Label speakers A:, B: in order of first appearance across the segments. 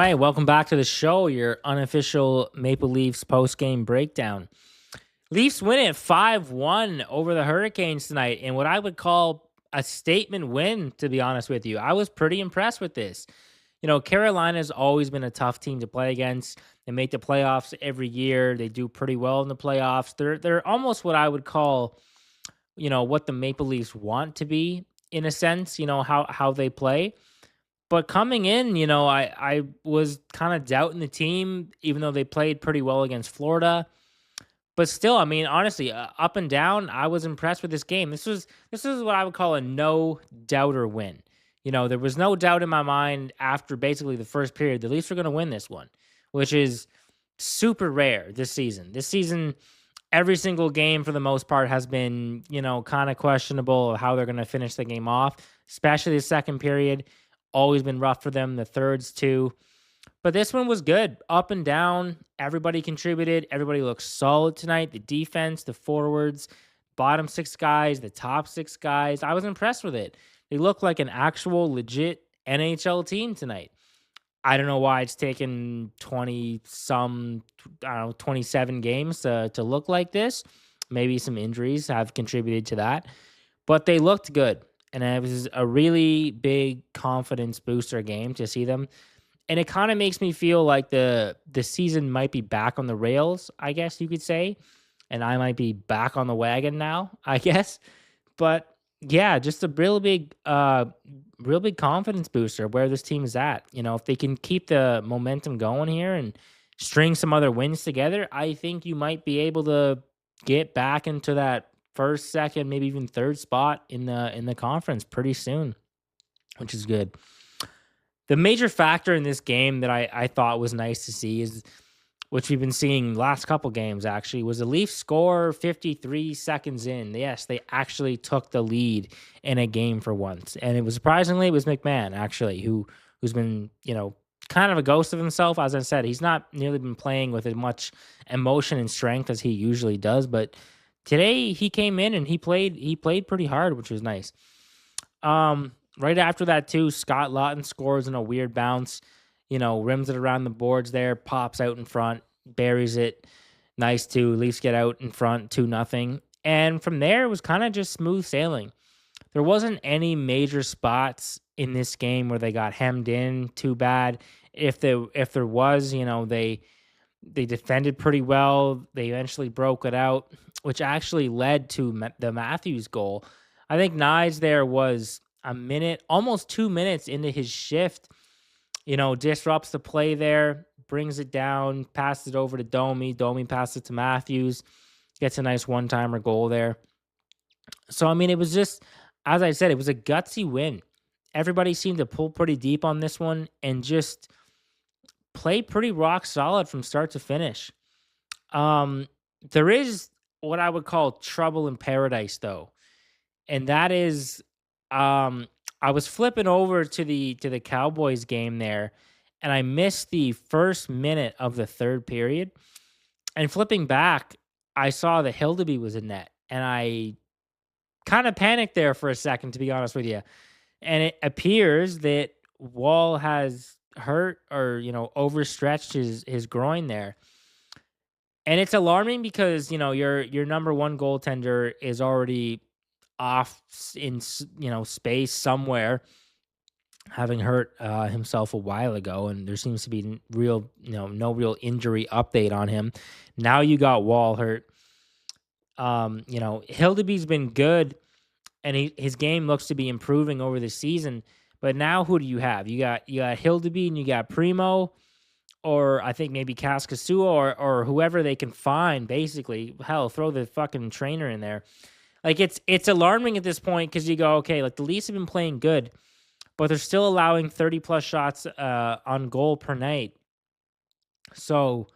A: right, welcome back to the show, your unofficial Maple Leafs post-game breakdown. Leafs win it 5-1 over the Hurricanes tonight in what I would call a statement win, to be honest with you. I was pretty impressed with this. Carolina's always been a tough team to play against. They make the playoffs every year. They do pretty well in the playoffs. They're almost what I would call, what the Maple Leafs want to be in a sense, how they play. But coming in, I was kind of doubting the team, even though they played pretty well against Florida. But still, I mean, honestly, up and down, I was impressed with this game. This is what I would call a no doubter win. There was no doubt in my mind after basically the first period, the Leafs were going to win this one, which is super rare this season. This season, every single game for the most part has been, kind of questionable of how they're going to finish the game off, especially the second period. Always been rough for them. The thirds too. But this one was good. Up and down. Everybody contributed. Everybody looked solid tonight. The defense, the forwards, bottom six guys, the top six guys. I was impressed with it. They looked like an actual legit NHL team tonight. I don't know why it's taken 27 games to look like this. Maybe some injuries have contributed to that. But they looked good. And it was a really big confidence booster game to see them. And it kind of makes me feel like the season might be back on the rails, I guess you could say. And I might be back on the wagon now, I guess. But yeah, just a real big confidence booster where this team is at. If they can keep the momentum going here and string some other wins together, I think you might be able to get back into that first, second, maybe even third spot in the conference pretty soon, which is good. The major factor in this game that I thought was nice to see is, which we've been seeing last couple games actually, was the Leafs score 53 seconds in. Yes, they actually took the lead in a game for once. And it was McMahon actually, who's been, kind of a ghost of himself. As I said, he's not nearly been playing with as much emotion and strength as he usually does, but today he came in and he played pretty hard, which was nice. Right after that too, Scott Laughton scores in a weird bounce, rims it around the boards there, pops out in front, buries it. Nice too. Leafs get out in front 2-0. And from there it was kind of just smooth sailing. There wasn't any major spots in this game where they got hemmed in too bad. If there was, they defended pretty well. They eventually broke it out, which actually led to the Matthews goal. I think Nyes there was a minute, almost 2 minutes into his shift, disrupts the play there, brings it down, passes it over to Domi. Domi passes it to Matthews, gets a nice one-timer goal there. So, I mean, it was just, as I said, it was a gutsy win. Everybody seemed to pull pretty deep on this one and just play pretty rock solid from start to finish. There is what I would call trouble in paradise, though, and that is, I was flipping over to the Cowboys game there, and I missed the first minute of the third period. And flipping back, I saw that Hildeby was in net, and I kind of panicked there for a second, to be honest with you. And it appears that Wall has hurt or overstretched his groin there. And it's alarming because, your number one goaltender is already off in, space somewhere, having hurt himself a while ago. And there seems to be no real injury update on him. Now you got Wall hurt. Hildeby's been good and his game looks to be improving over the season. But now who do you have? You got Hildeby and you got Primo, or I think maybe Kaskasua or whoever they can find, basically. Hell, throw the fucking trainer in there. Like, it's alarming at this point because you go, okay, like the Leafs have been playing good, but they're still allowing 30-plus shots on goal per night. So,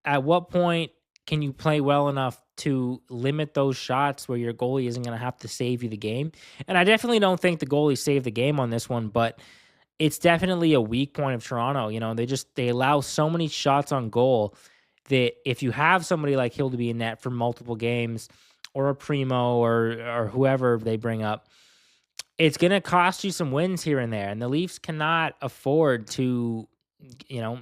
A: at what point can you play well enough to limit those shots where your goalie isn't going to have to save you the game? And I definitely don't think the goalie saved the game on this one, but it's definitely a weak point of Toronto. They allow so many shots on goal that if you have somebody like Hildeby in net for multiple games, or a Primo or whoever they bring up, it's going to cost you some wins here and there. And the Leafs cannot afford to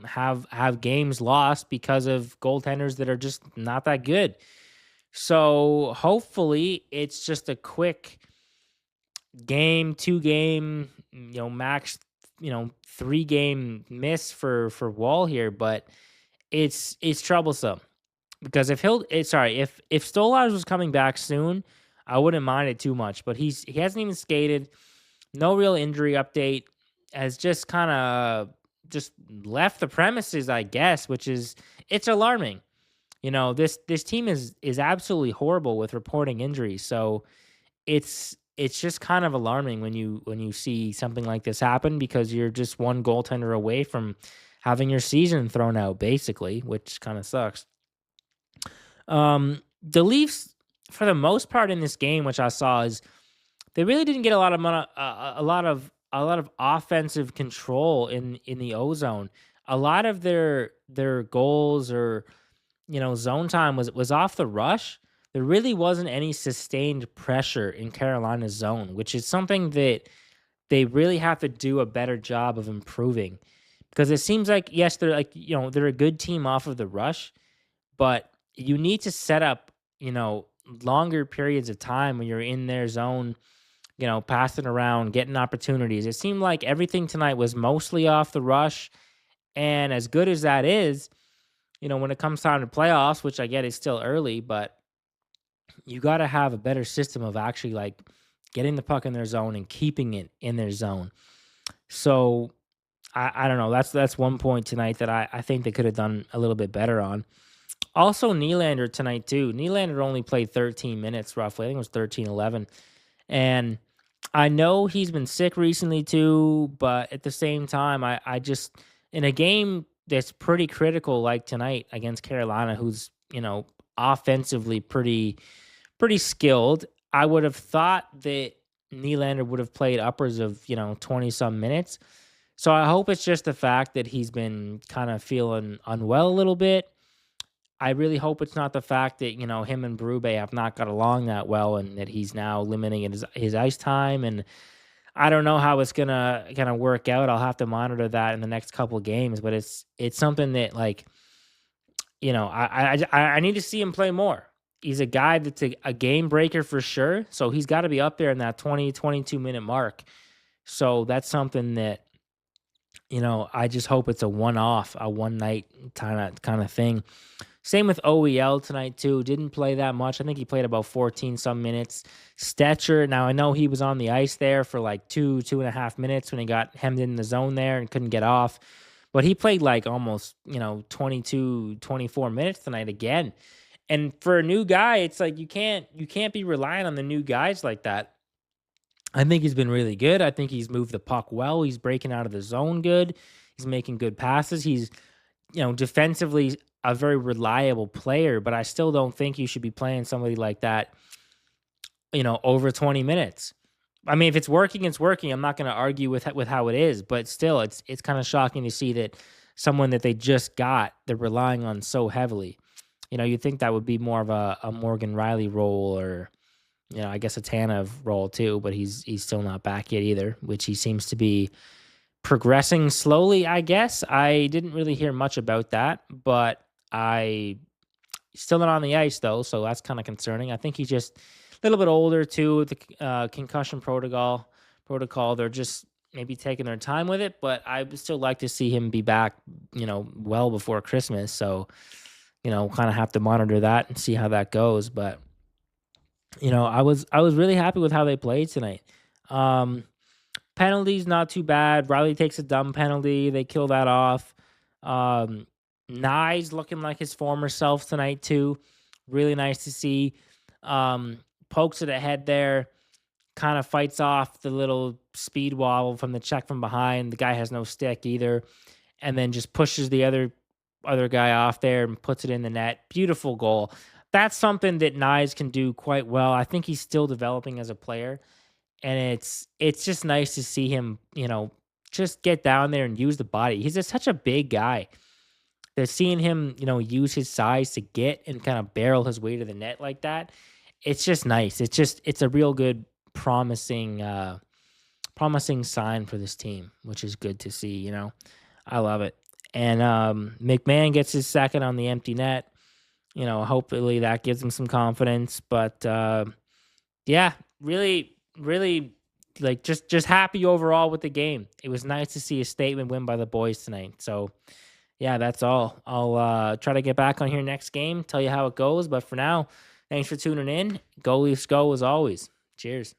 A: have games lost because of goaltenders that are just not that good. So hopefully it's just a quick game, 2 game, max, 3 game miss for Wall here, but it's troublesome because if Stolarz was coming back soon, I wouldn't mind it too much. But he hasn't even skated, no real injury update, has just kind of just left the premises, I guess, which is it's alarming. This team is absolutely horrible with reporting injuries. So it's just kind of alarming when you see something like this happen because you're just one goaltender away from having your season thrown out basically, which kind of sucks. The Leafs, for the most part in this game, which I saw, is they really didn't get a lot of a lot of offensive control in the ozone. A lot of their goals or zone time was off the rush. There really wasn't any sustained pressure in Carolina's zone, which is something that they really have to do a better job of improving. Because it seems like yes, they're a good team off of the rush, but you need to set up, longer periods of time when you're in their zone, passing around, getting opportunities. It seemed like everything tonight was mostly off the rush. And as good as that is, when it comes time to playoffs, which I get is still early, but you got to have a better system of actually like getting the puck in their zone and keeping it in their zone. So I don't know. That's one point tonight that I think they could have done a little bit better on. Also, Nylander tonight too. Nylander only played 13 minutes roughly. I think it was 13-11. And I know he's been sick recently too, but at the same time, I just in a game that's pretty critical like tonight against Carolina, who's, offensively pretty skilled. I would have thought that Nylander would have played upwards of, 20 some minutes. So I hope it's just the fact that he's been kind of feeling unwell a little bit. I really hope it's not the fact that, him and Berube have not got along that well and that he's now limiting his ice time. And I don't know how it's gonna work out. I'll have to monitor that in the next couple of games, but it's something that like, I need to see him play more. He's a guy that's a game breaker for sure. So he's got to be up there in that 20-22 minute mark. So that's something that, I just hope it's a one-off, a one-night kind of thing. Same with OEL tonight too. Didn't play that much. I think he played about 14 some minutes. Stetcher. Now I know he was on the ice there for like 2.5 minutes when he got hemmed in the zone there and couldn't get off. But he played like almost, 22, 24 minutes tonight again. And for a new guy, it's like you can't be relying on the new guys like that. I think he's been really good. I think he's moved the puck well. He's breaking out of the zone good. He's making good passes. He's, defensively a very reliable player, but I still don't think you should be playing somebody like that, over 20 minutes. I mean, if it's working, it's working. I'm not going to argue with how it is, but still it's kind of shocking to see that someone that they just got, they're relying on so heavily. You'd think that would be more of a Morgan Riley role or, I guess a Tanev role too, but he's still not back yet either, which he seems to be progressing slowly, I guess. I didn't really hear much about that, but I still not on the ice though, so that's kind of concerning. I think he's just a little bit older too with the concussion protocol. They're just maybe taking their time with it, but I would still like to see him be back, well before Christmas. So, kind of have to monitor that and see how that goes. But I was really happy with how they played tonight. Um, Penalties not too bad. Riley takes a dumb penalty. They kill that off. Um, Nye's looking like his former self tonight too. Really nice to see. Pokes it ahead there. Kind of fights off the little speed wobble from the check from behind. The guy has no stick either, and then just pushes the other guy off there and puts it in the net. Beautiful goal. That's something that Nyes can do quite well. I think he's still developing as a player, and it's just nice to see him, just get down there and use the body. He's just such a big guy. They're seeing him, use his size to get and kind of barrel his way to the net like that. It's just nice. It's a real good, promising sign for this team, which is good to see. I love it. And McMahon gets his second on the empty net. Hopefully that gives him some confidence. But yeah, really, really like just happy overall with the game. It was nice to see a statement win by the boys tonight. So yeah, that's all. I'll try to get back on here next game, tell you how it goes. But for now, thanks for tuning in. Go Leafs, go as always. Cheers.